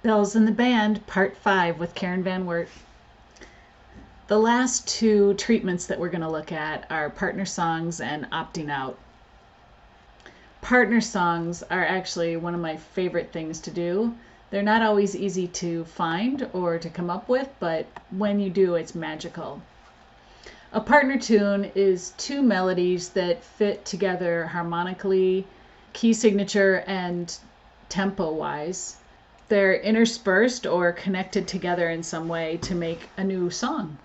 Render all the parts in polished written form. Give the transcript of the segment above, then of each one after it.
Bells in the Band, Part 5 with Karen Van Wert. The last two treatments that we're going to look at are partner songs and opting out. Partner songs are actually one of my favorite things to do. They're not always easy to find or to come up with, but when you do, it's magical. A partner tune is two melodies that fit together harmonically, key signature, and tempo-wise. They're interspersed or connected together in some way to make a new song.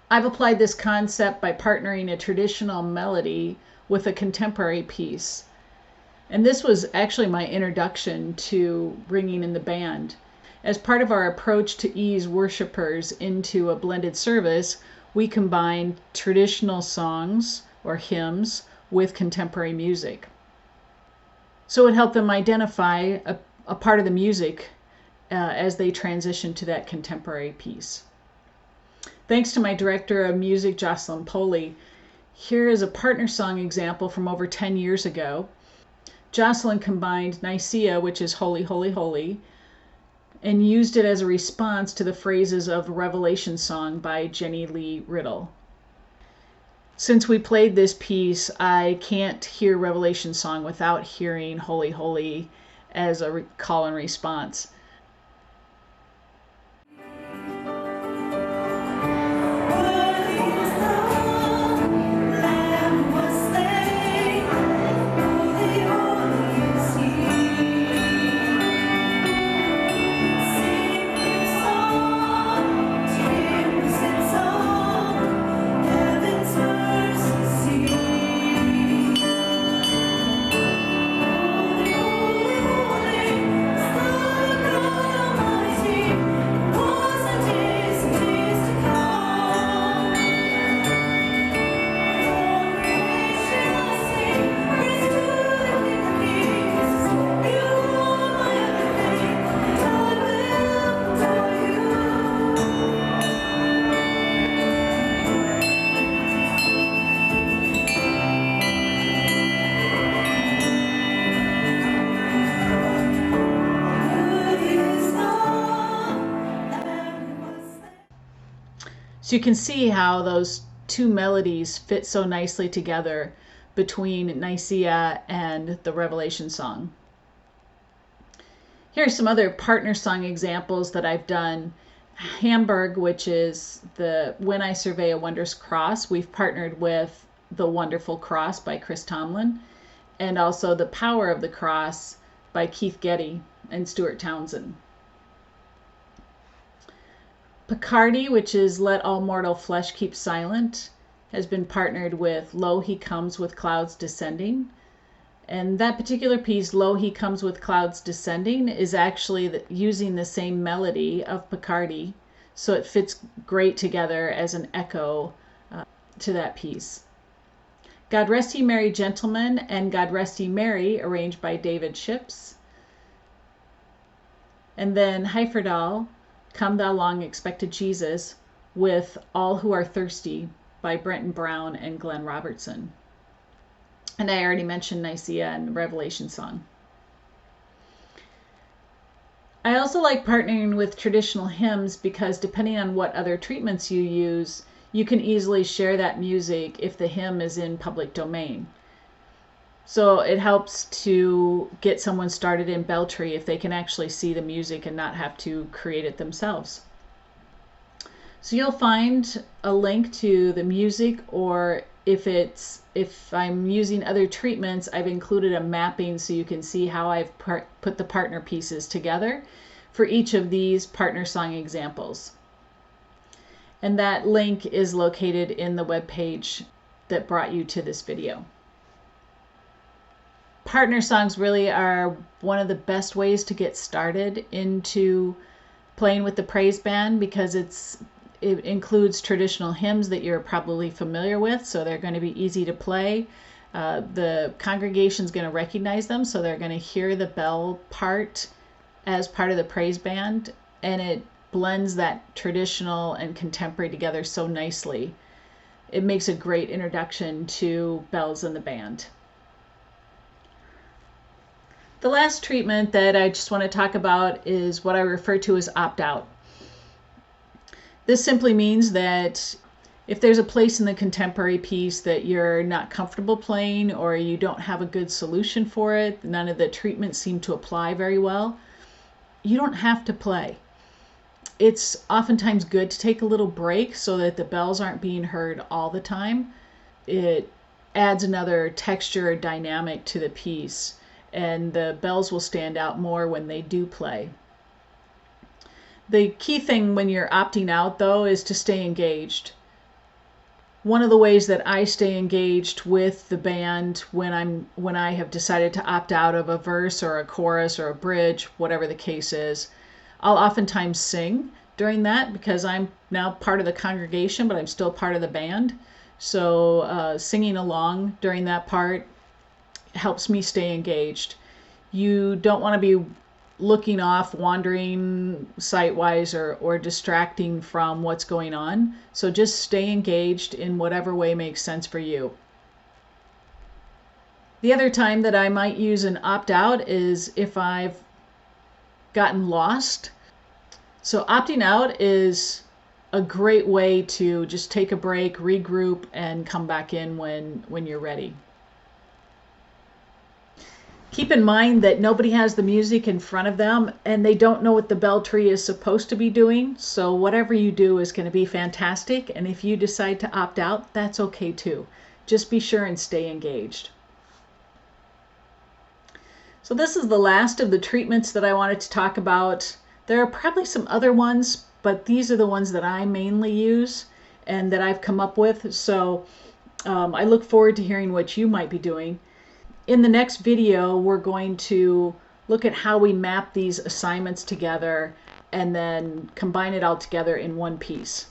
I've applied this concept by partnering a traditional melody with a contemporary piece. And this was actually my introduction to bringing in the band. As part of our approach to ease worshipers into a blended service, we combined traditional songs or hymns with contemporary music. So it helped them identify a part of the music as they transition to that contemporary piece. Thanks to my director of music, Jocelyn Poley, here is a partner song example from over 10 years ago. Jocelyn combined Nicaea, which is Holy, Holy, Holy, and used it as a response to the phrases of Revelation Song by Jenny Lee Riddle. Since we played this piece, I can't hear Revelation Song without hearing Holy, Holy as a call and response. So you can see how those two melodies fit so nicely together between Nicaea and the Revelation Song. Here are some other partner song examples that I've done. Hamburg, which is the When I Survey a Wondrous Cross, we've partnered with The Wonderful Cross by Chris Tomlin, and also The Power of the Cross by Keith Getty and Stuart Townsend. Picardy, which is Let All Mortal Flesh Keep Silent, has been partnered with Lo He Comes with Clouds Descending. And that particular piece, Lo He Comes with Clouds Descending, is actually using the same melody of Picardy, so it fits great together as an echo to that piece. God Rest Ye Merry Gentlemen and God Rest Ye Merry, arranged by David Ships. And then Heiferdal, Come Thou Long Expected Jesus, with All Who Are Thirsty by Brenton Brown and Glenn Robertson. And I already mentioned Nicaea and Revelation Song. I also like partnering with traditional hymns because depending on what other treatments you use, you can easily share that music if the hymn is in public domain. So it helps to get someone started in Belltree if they can actually see the music and not have to create it themselves. So you'll find a link to the music, or if I'm using other treatments, I've included a mapping so you can see how I've put the partner pieces together for each of these partner song examples. And that link is located in the web page that brought you to this video. Partner songs really are one of the best ways to get started into playing with the praise band because it includes traditional hymns that you're probably familiar with, so they're going to be easy to play. The congregation's going to recognize them, so they're going to hear the bell part as part of the praise band, and it blends that traditional and contemporary together so nicely. It makes a great introduction to bells in the band. The last treatment that I just want to talk about is what I refer to as opt-out. This simply means that if there's a place in the contemporary piece that you're not comfortable playing or you don't have a good solution for it, none of the treatments seem to apply very well, you don't have to play. It's oftentimes good to take a little break so that the bells aren't being heard all the time. It adds another texture or dynamic to the piece, and the bells will stand out more when they do play. The key thing when you're opting out, though, is to stay engaged. One of the ways that I stay engaged with the band when I have decided to opt out of a verse or a chorus or a bridge, whatever the case is, I'll oftentimes sing during that because I'm now part of the congregation, but I'm still part of the band. So singing along during that part helps me stay engaged. You don't want to be looking off, wandering sight-wise or distracting from what's going on. So just stay engaged in whatever way makes sense for you. The other time that I might use an opt-out is if I've gotten lost. So opting out is a great way to just take a break, regroup, and come back in when you're ready. Keep in mind that nobody has the music in front of them and they don't know what the bell tree is supposed to be doing. So whatever you do is going to be fantastic. And if you decide to opt out, that's okay too. Just be sure and stay engaged. So this is the last of the treatments that I wanted to talk about. There are probably some other ones, but these are the ones that I mainly use and that I've come up with. So I look forward to hearing what you might be doing. In the next video, we're going to look at how we map these assignments together and then combine it all together in one piece.